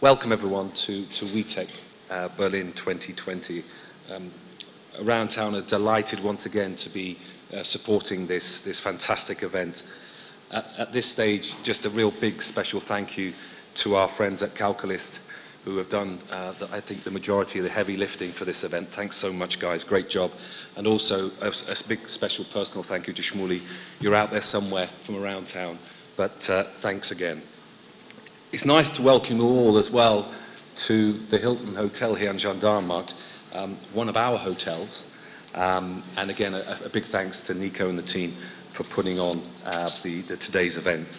welcome everyone to WeTechBerlin 2020. Around town are delighted once again to be supporting this fantastic event. At this stage, just a real big special thank you to our friends at Kälkälist who have done, I think, the majority of the heavy lifting for this event. Thanks so much, guys. Great job. And also a big special personal thank you to Shmuley. You're out there somewhere from around town, but thanks again. It's nice to welcome you all as well to the Hilton Hotel here in Gendarmenmarkt, one of our hotels. And again, a big thanks to Nico and the team for putting on today's event.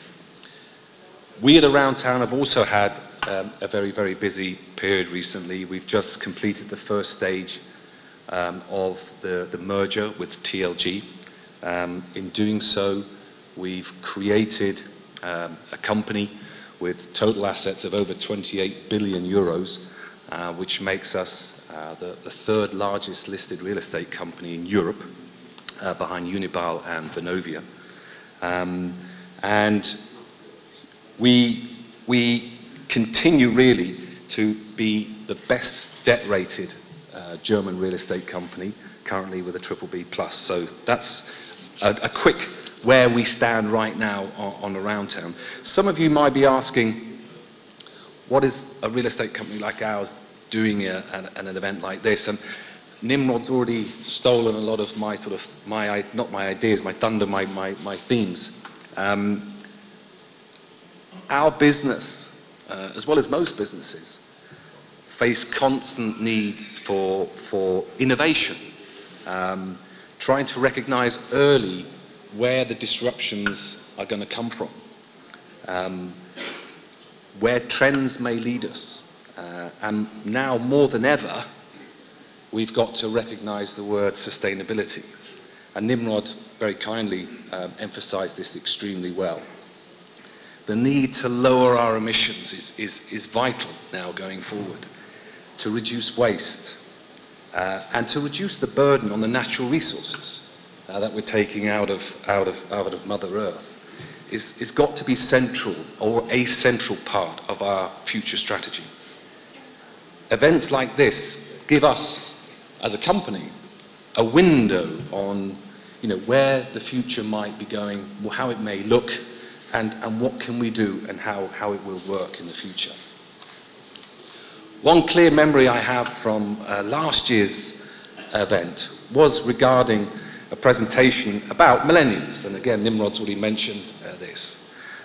We at Around Town have also had a very, very busy period recently. We've just completed the first stage of the merger with TLG. In doing so, we've created a company with total assets of over 28 billion euros, which makes us the third largest listed real estate company in Europe, behind Unibail and Vonovia. And we continue really to be the best debt-rated German real estate company, currently with a BBB+. So that's a quick where we stand right now on Around Town. Some of you might be asking, what is a real estate company like ours doing at an event like this? And Nimrod's already stolen a lot of my not my ideas, my thunder, my themes. Our business, as well as most businesses, face constant needs for innovation, trying to recognize early where the disruptions are going to come from, where trends may lead us. And now more than ever, we've got to recognize the word sustainability. And Nimrod very kindly emphasized this extremely well. The need to lower our emissions is vital now going forward, to reduce waste and to reduce the burden on the natural resources that we're taking out of Mother Earth. Is got to be central, or a central part of our future strategy. Events like this give us, as a company, a window on where the future might be going, how it may look, and what can we do and how it will work in the future. One clear memory I have from last year's event was regarding a presentation about millennials, and again Nimrod's already mentioned this.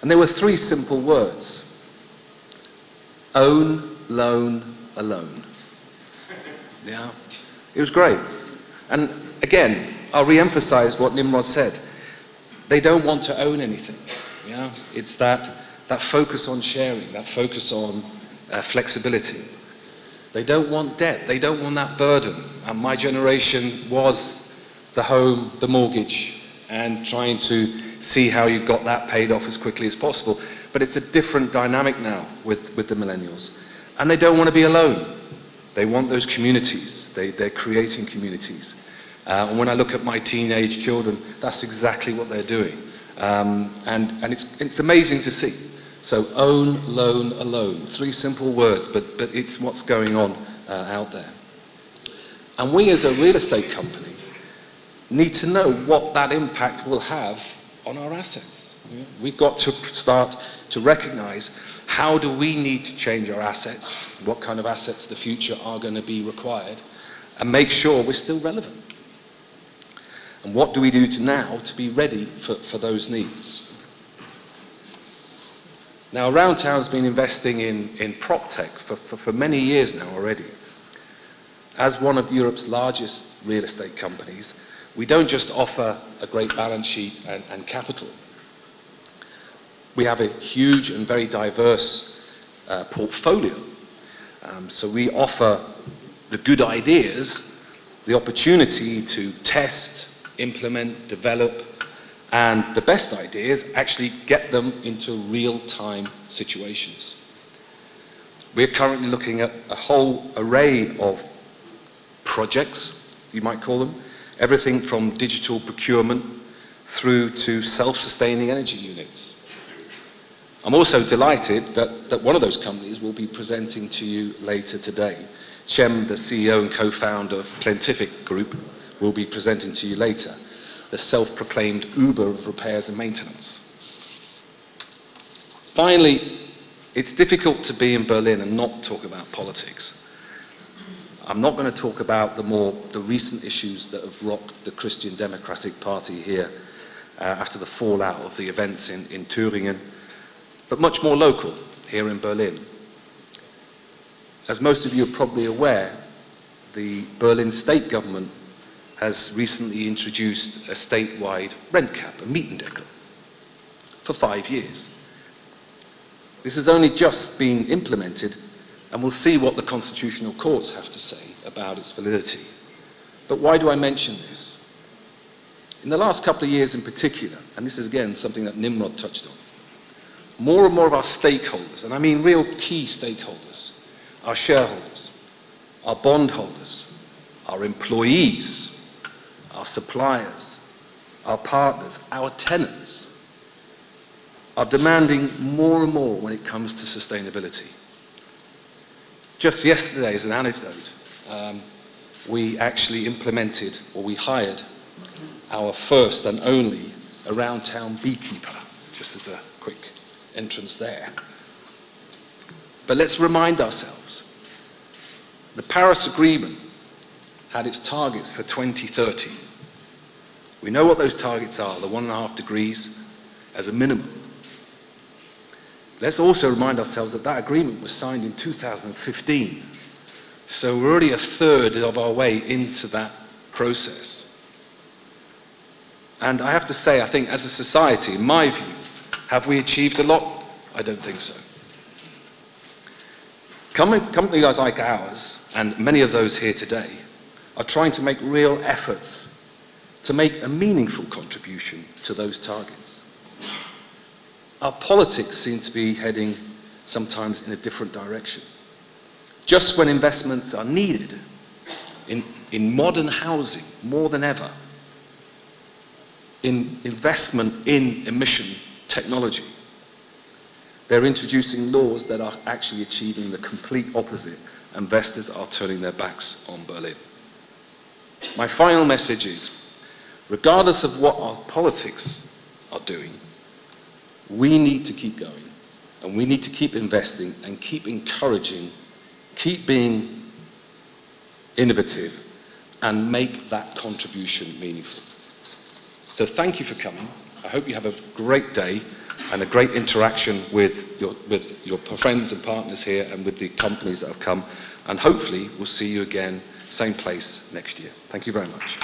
And there were three simple words: own, loan, alone. Yeah, it was great. And again, I'll re-emphasize what Nimrod said. They don't want to own anything. Yeah, it's that focus on sharing, that focus on flexibility. They don't want debt. They don't want that burden. And my generation was the home, the mortgage, and trying to see how you got that paid off as quickly as possible. But it's a different dynamic now with the millennials. And they don't want to be alone. They want those communities. They're creating communities. And when I look at my teenage children, that's exactly what they're doing. And it's amazing to see. So own, loan, alone. Three simple words, but it's what's going on out there. And we as a real estate company need to know what that impact will have on our assets. We've got to start to recognize, how do we need to change our assets, what kind of assets the future are going to be required, and make sure we're still relevant. And what do we do now to be ready for those needs? Now, Around Town's been investing in prop tech for many years now already. As one of Europe's largest real estate companies, we don't just offer a great balance sheet and capital. We have a huge and very diverse portfolio. So we offer the good ideas, the opportunity to test, implement, develop, and the best ideas, actually get them into real-time situations. We're currently looking at a whole array of projects, you might call them, everything from digital procurement through to self-sustaining energy units. I'm also delighted that one of those companies will be presenting to you later today. Shem, the CEO and co-founder of Plentific Group, will be presenting to you later, the self-proclaimed Uber of repairs and maintenance. Finally, it's difficult to be in Berlin and not talk about politics. I'm not going to talk about the recent issues that have rocked the Christian Democratic Party here after the fallout of the events in Thüringen, but much more local here in Berlin. As most of you are probably aware, the Berlin state government has recently introduced a statewide rent cap, a Mietendeckel, for 5 years. This has only just been implemented, and we'll see what the constitutional courts have to say about its validity. But why do I mention this? In the last couple of years in particular, and this is again something that Nimrod touched on, more and more of our stakeholders, and I mean real key stakeholders, our shareholders, our bondholders, our employees, our suppliers, our partners, our tenants, are demanding more and more when it comes to sustainability. Just yesterday, as an anecdote, we actually implemented, or we hired, our first and only around-town beekeeper, just as a quick entrance there. But let's remind ourselves, the Paris Agreement had its targets for 2030. We know what those targets are, the 1.5 degrees as a minimum. Let's also remind ourselves that that agreement was signed in 2015. So we're already a third of our way into that process. And I have to say, I think as a society, in my view, have we achieved a lot? I don't think so. Companies like ours, and many of those here today, are trying to make real efforts to make a meaningful contribution to those targets. Our politics seem to be heading sometimes in a different direction. Just when investments are needed in modern housing more than ever, in investment in emission technology, they're introducing laws that are actually achieving the complete opposite. Investors are turning their backs on Berlin. My final message is, regardless of what our politics are doing, we need to keep going, and we need to keep investing and keep encouraging, keep being innovative, and make that contribution meaningful. So thank you for coming. I hope you have a great day and a great interaction with your friends and partners here and with the companies that have come, and hopefully we'll see you again, same place next year. Thank you very much.